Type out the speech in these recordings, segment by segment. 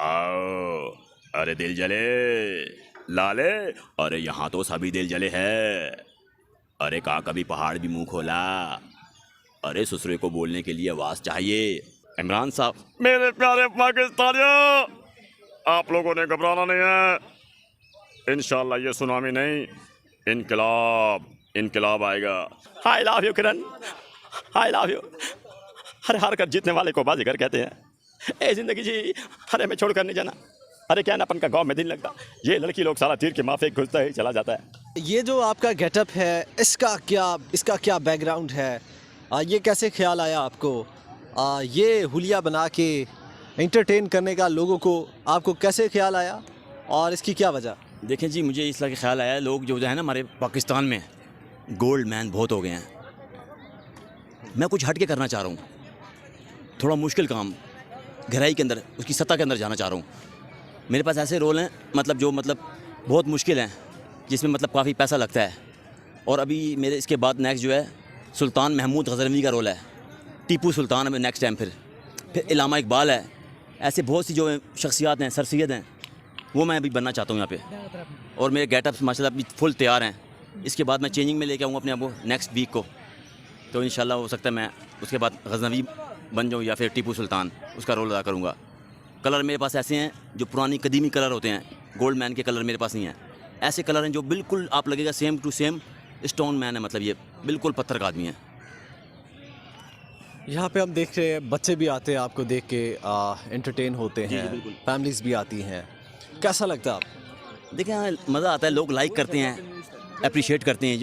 आओ, अरे दिल जले लाले, अरे यहाँ तो सभी दिल जले है। अरे का कभी पहाड़ भी मुंह खोला। अरे ससुरे को बोलने के लिए आवाज चाहिए। इमरान साहब, मेरे प्यारे पाकिस्तानियों, आप लोगों ने घबराना नहीं है। इंशाल्लाह ये सुनामी नहीं, इनकलाब इनकलाब आएगा। I love you Kiran, I love you. हर हार कर जीतने वाले को बाजीगर कहते हैं। ए जिंदगी जी, अरे मैं छोड़कर नहीं जाना। अरे क्या ना अपन का गांव में दिन लगता, ये लड़की लोग सारा तीर के माफे घुसता ही चला जाता है। ये जो आपका गेटअप है, इसका क्या बैकग्राउंड है? ये कैसे ख्याल आया आपको? ये हुलिया बना के एंटरटेन करने का लोगों को आपको कैसे ख्याल आया और इसकी क्या वजह? देखें जी, मुझे इस तरह ख्याल आया, लोग जो है ना हमारे पाकिस्तान में गोल्ड मैन बहुत हो गए हैं। मैं कुछ हट के करना चाह रहा हूँ, थोड़ा मुश्किल काम, गहराई के अंदर, उसकी सत्ता के अंदर जाना चाह रहा हूँ। मेरे पास ऐसे रोल हैं मतलब जो बहुत मुश्किल हैं, जिसमें काफ़ी पैसा लगता है। और अभी मेरे इसके बाद नेक्स्ट जो है सुल्तान महमूद गज़नवी का रोल है, टीपू सुल्तान है नेक्स्ट टाइम। फिर इलामा इकबाल है। ऐसे बहुत सी जो शख्सियात हैं, शख्सियत हैं, वो मैं अभी बनना चाहता हूँ यहाँ पे। और मेरे गेटअप्स माशाल्लाह अभी फुल तैयार हैं। इसके बाद मैं चेंजिंग में लेके आऊँगा अपने आप को नेक्स्ट वीक को। तो इंशाल्लाह हो सकता है मैं उसके बाद गज़नवी बन जाऊँ या फिर टीपू सुल्तान, उसका रोल अदा करूँगा। कलर मेरे पास ऐसे हैं जो पुरानी कदीमी कलर होते हैं, गोल्ड मैन के कलर मेरे पास नहीं है। ऐसे कलर हैं जो बिल्कुल आप लगेगा same to same stone man है, मतलब ये बिल्कुल पत्थर का आदमी है। यहाँ पे हम देख रहे हैं बच्चे भी आते हैं आपको देख के, एंटरटेन होते जी, हैं, बिल्कुल। फैमिलीज भी आती हैं। कैसा लगता है आप? देखिए हाँ, मज़ा आता है, लोग लाइक करते हैं, अप्रिशिएट करते हैं।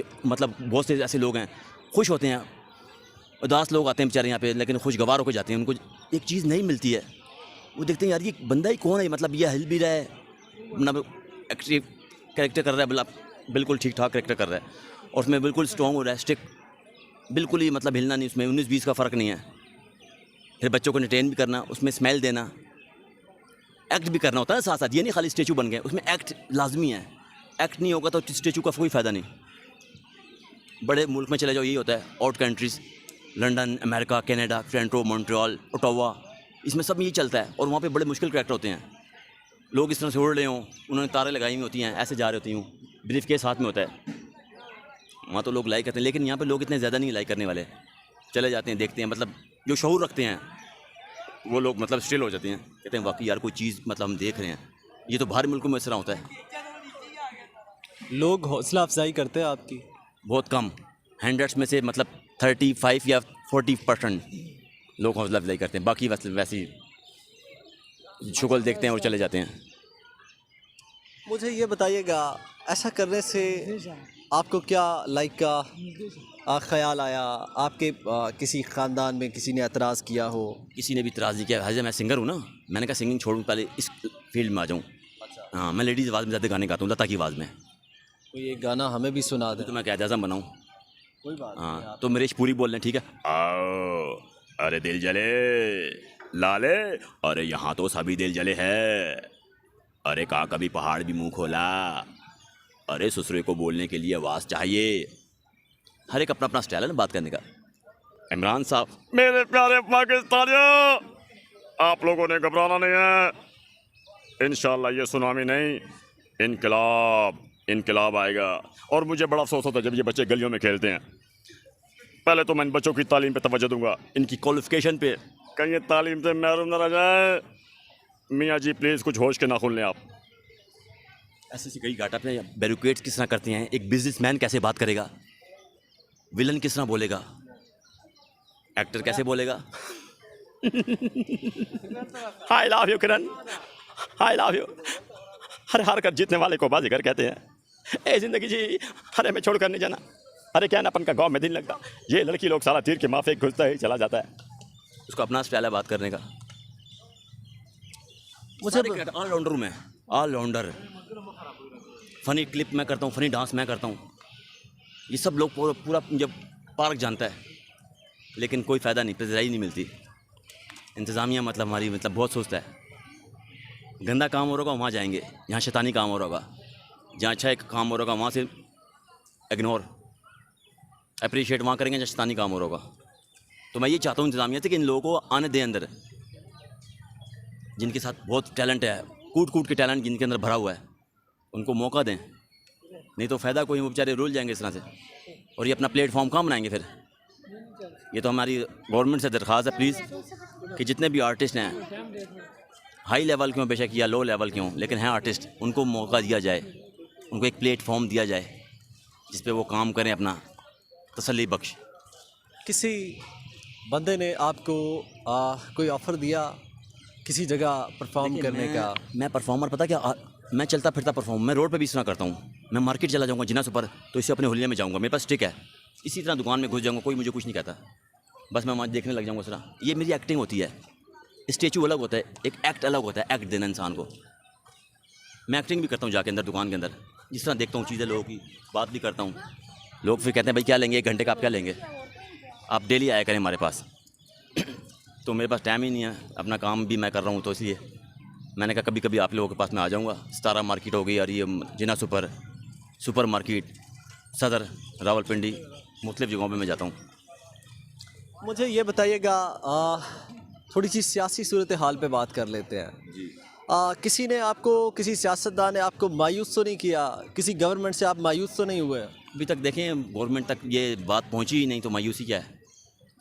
बहुत से ऐसे लोग हैं खुश होते हैं। उदास लोग आते हैं बेचारे यहाँ पे, लेकिन खुशगवार होकर जाते हैं। उनको एक चीज़ नहीं मिलती है, वो देखते हैं यार ये बंदा ही कौन है, ये हिल भी रहा है, एक्टिव कैरेक्टर कर रहा है, बिल्कुल ठीक ठाक कैरेक्टर कर रहा है, और उसमें बिल्कुल स्ट्रॉन्ग हो रहा है, स्टिक बिल्कुल ही हिलना नहीं, उसमें 19-20 का फ़र्क नहीं है। फिर बच्चों को एंटरटेन भी करना, उसमें स्माइल देना, एक्ट भी करना होता है साथ साथ। ये नहीं खाली स्टेचू बन गए, उसमें एक्ट लाजमी है। एक्ट नहीं होगा तो स्टेचू का कोई फ़ायदा नहीं। बड़े मुल्क में चले जाओ, यही होता है, out countries, London, America, Canada, Toronto, Montreal, Ottawa, इसमें सब यही चलता है। और वहाँ पे बड़े मुश्किल कैरेक्टर होते हैं। लोग इस तरह से उड़ रहे हों, उन्होंने तारे लगाई हुई होती हैं, ऐसे जा रही होती हूँ, ब्रीफ के साथ में होता है। वहाँ तो लोग लाइक करते हैं, लेकिन यहाँ पे लोग इतने ज़्यादा नहीं लाइक करने वाले। चले जाते हैं, देखते हैं, जो शऊर रखते हैं वो लोग स्टिल हो जाते हैं, कहते हैं वाकई यार कोई चीज़ हम देख रहे हैं। ये तो बाहरी मुल्कों में इस तरह होता है। लोग हौसला अफजाई करते हैं आपकी? बहुत कम, 100 में से 35 या 40% लोग हौसला अफजाई करते हैं। बाकी वैसी शक्ल देखते हैं और चले जाते हैं। मुझे ये बताइएगा, ऐसा करने से आपको क्या ख्याल आया? आपके किसी ख़ानदान में किसी ने एतराज़ किया हो? किसी ने भी इतराज़ नहीं किया। हाजी मैं सिंगर हूँ ना, मैंने कहा सिंगिंग छोड़ूँ, पहले इस फील्ड में आ जाऊँ। अच्छा। हाँ, मैं लेडीज़ आवाज़ में ज़्यादा गाने गाता हूँ, लता की आवाज़ में। कोई एक गाना हमें भी सुना दे। तो मैं क्या आज़म बनाऊँ? कोई बात नहीं, हाँ, आप तो मेरेश पूरी बोल रहे हैं, ठीक है। आओ, अरे दिल जले लाले, अरे यहाँ तो सभी दिल जले है। अरे का कभी पहाड़ भी मुंह खोला। अरे ससुरे को बोलने के लिए आवाज़ चाहिए। हर एक अपना अपना स्टाइल है ना बात करने का। इमरान साहब, मेरे प्यारे पाकिस्तानियों, आप लोगों ने घबराना नहीं है। इंशाल्लाह ये सुनामी नहीं, इनकलाब इनकलाब आएगा। और मुझे बड़ा अफसोस होता है जब ये बच्चे गलियों में खेलते हैं। पहले तो मैं इन बच्चों की तालीम पे तवज्जो दूंगा, इनकी क्वालिफिकेशन पे, कहीं ये तालीम से महरूम न रह जाए। मियाँ जी प्लीज़ कुछ होश के नाखून लें आप। ऐसे ऐसी कई घाटा पे बैरिकेड्स किस तरह करते हैं, एक बिजनेसमैन कैसे बात करेगा, विलन किस तरह बोलेगा, एक्टर कैसे बोलेगा। I love you Kiran, I love you. हर हार कर जीतने वाले को बाजीगर कहते हैं। ए जिंदगी जी, अरे मैं छोड़कर नहीं जाना। अरे क्या ना अपन का गांव में दिन लगता, ये लड़की लोग सारा तीर के माफे घुसता ही चला जाता है। उसका अपना स्टाइल है बात करने का। मुझे ऑलराउंडर हूँ मैं, ऑलराउंडर। फ़नी क्लिप मैं करता हूँ, फ़नी डांस मैं करता हूँ। ये सब लोग पूरा जब पार्क जानता है, लेकिन कोई फ़ायदा नहीं, पज़राई नहीं मिलती। इंतज़ामिया हमारी बहुत सोचता है, गंदा काम हो रहा होगा वहाँ जाएंगे, जहाँ शैतानी काम हो रहा होगा, जहाँ अच्छा एक काम हो रहा होगा वहाँ से इग्नोर, अप्रिशिएट वहाँ करेंगे जहाँ शैतानी काम हो रहा होगा। तो मैं ये चाहता हूँ इंतज़ामिया से कि इन लोगों को आने दें अंदर, जिनके साथ बहुत टैलेंट है, कूट कूट के टैलेंट जिनके अंदर भरा हुआ है, उनको मौका दें, नहीं तो फ़ायदा कोई, वो बेचारे रुल जाएंगे इस तरह से, और ये अपना प्लेटफॉर्म कहाँ बनाएंगे फिर। ये तो हमारी गवर्नमेंट से दरख्वास्त है प्लीज़ कि जितने भी आर्टिस्ट हैं, हाई लेवल क्यों बेशक या लो लेवल क्यों, लेकिन हैं आर्टिस्ट, उनको मौका दिया जाए, उनको एक प्लेटफॉर्म दिया जाए जिस पे वो काम करें अपना तसल्ली बख्श। किसी बंदे ने आपको कोई ऑफ़र दिया किसी जगह परफॉर्म देखिए, करने का? मैं परफॉर्मर, पता क्या, मैं चलता फिरता परफॉर्म, मैं रोड पे भी इस तरह करता हूँ। मैं मार्केट चला जाऊँगा जिना सुपर, तो इससे अपने हुलिया में जाऊँगा, मेरे पास स्टिक है, इसी तरह दुकान में घुस जाऊँगा, कोई मुझे कुछ नहीं कहता, बस मैं वहाँ देखने लग जाऊँगा इस तरह। ये मेरी एक्टिंग होती है। स्टेचू अलग होता है, एक एक्ट अलग होता है, एक्ट देना इंसान को। मैं एक्टिंग भी करता हूँ जाके अंदर दुकान के अंदर, जिस तरह देखता हूँ चीज़ें लोगों की, बात भी करता हूँ। लोग फिर कहते हैं भाई क्या लेंगे, 1 घंटे का आप क्या लेंगे, आप डेली आया करें हमारे पास। तो मेरे पास टाइम ही नहीं है, अपना काम भी मैं कर रहा हूँ, तो इसलिए मैंने कहा कभी कभी आप लोगों के पास मैं आ जाऊँगा। सतारा मार्केट हो गई, और ये जिना सुपर मार्केट, सदर, रावलपिंडी, मुख्तलिफ़ जगहों पे मैं जाता हूँ। मुझे ये बताइएगा, थोड़ी सी सियासी सूरत हाल पे बात कर लेते हैं। जी। किसी ने आपको, किसी सियासतदान ने आपको मायूस तो नहीं किया? किसी गवर्नमेंट से आप मायूस तो नहीं हुए? अभी तक देखें गवर्नमेंट तक ये बात पहुंची ही नहीं, तो मायूसी क्या है।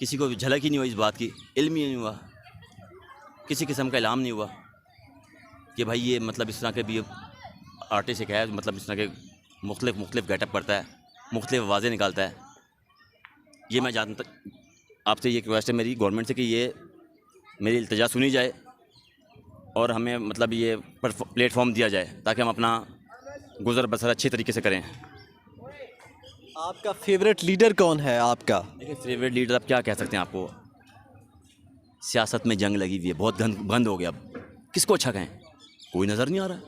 किसी को झलक ही नहीं हुई इस बात की, इल्म ही नहीं हुआ, किसी किस्म का इलाम नहीं हुआ कि भाई ये मतलब इस तरह के भी आर्टिस्ट एक है, मतलब इस तरह के मुख्तलिफ गेटअप करता है, मुख्तलिफ आवाज़ें निकालता है। ये मैं जानता, आपसे ये रिक्वेस्ट है मेरी गवर्नमेंट से कि ये मेरी इल्तिजा सुनी जाए और हमें मतलब ये प्लेटफॉर्म दिया जाए ताकि हम अपना गुज़र बसर अच्छे तरीके से करें। आपका फेवरेट लीडर कौन है आपका? देखिए फेवरेट लीडर अब क्या कह सकते हैं आपको, सियासत में जंग लगी हुई है, बहुत बंद हो गया। अब किसको अच्छा कहें, कोई नज़र नहीं आ रहा।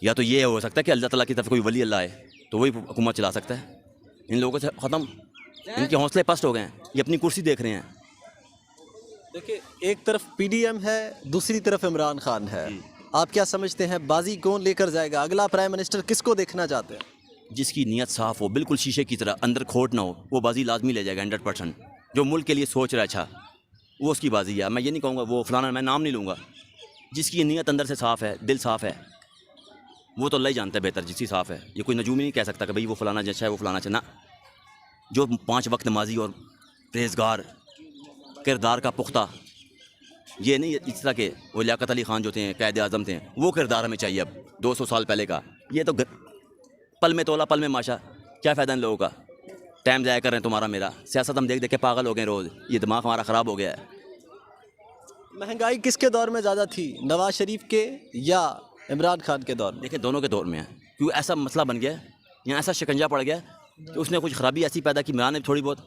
या तो ये हो सकता है कि अल्लाह ताला की तरफ कोई वली अल्लाह है तो वही हुकूमत चला सकता है। इन लोगों से ख़त्म, इनके हौसले पस्त हो गए हैं, ये अपनी कुर्सी देख रहे हैं। देखिए, एक तरफ पीडीएम है, दूसरी तरफ इमरान खान है। आप क्या समझते हैं, बाजी कौन लेकर जाएगा? अगला प्राइम मिनिस्टर किसको देखना चाहते हैं? जिसकी नीयत साफ़ हो, बिल्कुल शीशे की तरह, अंदर खोट ना हो, वो बाजी लाजमी ले जाएगा 100%। जो मुल्क के लिए सोच रहा है अच्छा, वो उसकी बाजी है। मैं ये नहीं कहूँगा वो फलाना, मैं नाम नहीं लूँगा। जिसकी नीयत अंदर से साफ़ है, दिल साफ़ है, वो तो अल्लाह ही जानता है बेहतर, जिसकी साफ़ है। ये कोई नजूमी नहीं कह सकता कि भाई वो फलाना जैसा है, वो फलाना अच्छा ना। जो 5 वक्त नमाजी और परहेज़गार, किरदार का पुख्ता, ये नहीं इस तरह के, वो लियाकत अली ख़ान जो थे, क़ायद आज़म थे, वो किरदार हमें चाहिए अब 200 साल पहले का। ये तो पल में तोला पल में माशा, क्या फ़ायदा इन लोगों का, टाइम ज़ाया कर रहे हैं तुम्हारा मेरा। सियासत हम देख देख के पागल हो गए रोज़, ये दिमाग हमारा ख़राब हो गया है। महंगाई किसके दौर में ज़्यादा थी, नवाज शरीफ के या इमरान खान के दौर में? देखिए दोनों के दौर में है, क्योंकि ऐसा मसला बन गया है, यहाँ ऐसा शिकंजा पड़ गया कि उसने कुछ ख़राबी ऐसी पैदा की इमरान ने थोड़ी बहुत,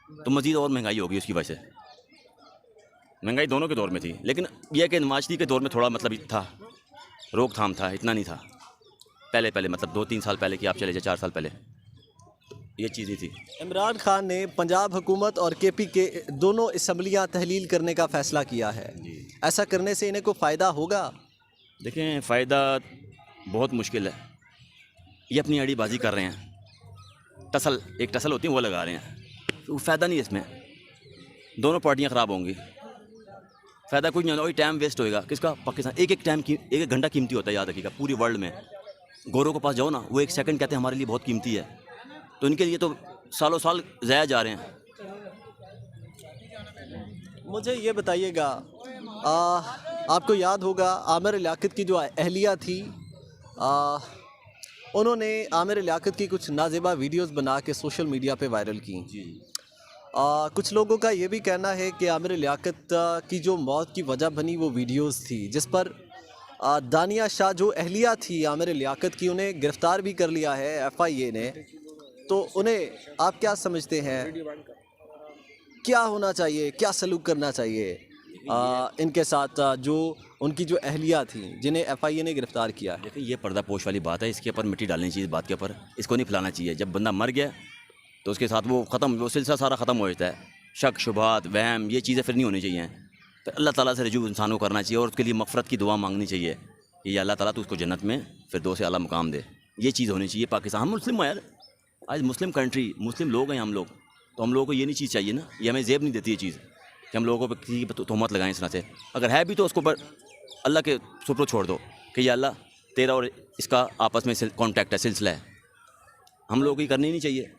तो मज़ीद और महंगाई होगी उसकी वजह से। महंगाई दोनों के दौर में थी, लेकिन यह कि नवाज शरीफ के दौर में थोड़ा मतलब था, रोकथाम था, इतना नहीं था। पहले मतलब 2-3 साल पहले की आप चले जाए, 4 साल पहले ये चीज़ें थी। इमरान खान ने पंजाब हुकूमत और केपी के दोनों असम्बलियाँ तहलील करने का फ़ैसला किया है। ऐसा करने से इन्हें कोई फ़ायदा होगा? देखें फ़ायदा बहुत मुश्किल है, ये अपनी अड़ीबाजी कर रहे हैं, एक टसल होती है वो लगा रहे हैं, तो फ़ायदा नहीं है इसमें, दोनों पार्टियाँ ख़राब होंगी, फ़ायदा कुछ नहीं होगा, वही टाइम वेस्ट होएगा। किसका? पाकिस्तान। एक घंटा कीमती होता है, याद रखिएगा। पूरी वर्ल्ड में गोरों के पास जाओ ना, वो 1 सेकंड कहते हैं हमारे लिए बहुत कीमती है, तो इनके लिए तो सालों साल ज़ाया जा रहे हैं। मुझे ये बताइएगा, आपको याद होगा आमिर लियाकत की जो अहलिया थी, उन्होंने आमिर लियाकत की कुछ नाज़ेबा वीडियोस बना के सोशल मीडिया पे वायरल की। कुछ लोगों का ये भी कहना है कि आमिर लियाकत की जो मौत की वजह बनी वो वीडियोस थी, जिस पर दानिया शाह जो अहलिया थी आमिर लियाकत की, उन्हें गिरफ़्तार भी कर लिया है FIA ने। तो उन्हें आप क्या समझते हैं, क्या होना चाहिए, क्या सलूक करना चाहिए इनके साथ, जो उनकी जो अहलिया थी जिन्हें FIA ने गिरफ़्तार किया है? देखिए ये पर्दा पोश वाली बात है, इसके ऊपर मिट्टी डालनी चाहिए, इस बात के ऊपर इसको नहीं फैलाना चाहिए। जब बंदा मर गया तो उसके साथ वो ख़त्म, वो सिलसिला सारा ख़त्म हो जाता है। शक शुबहात वहम ये चीज़ें फिर नहीं होनी चाहिए। तो अल्लाह ताला से रजू इंसान को करना चाहिए और उसके लिए मग़फ़रत की दुआ मांगनी चाहिए कि अल्लाह ताला तो उसको जन्नत में फिरदौस आला मुकाम दे। ये चीज़ होनी चाहिए। पाकिस्तान, हम मुस्लिम हैं यार, आज मुस्लिम कंट्री, मुस्लिम लोग हैं हम लोग, तो हम लोगों को ये नहीं चीज़ चाहिए ना, ये हमें ज़ेब नहीं देती ये चीज़ कि हम लोगों पर किसी की तोहमत लगाएं इस तरह से। अगर है भी तो उसको पर अल्लाह के सुपुर्द छोड़ दो कि या अल्लाह तेरा और इसका आपस में कॉन्टैक्ट है, सिलसिला है। हम लोगों की करनी नहीं चाहिए।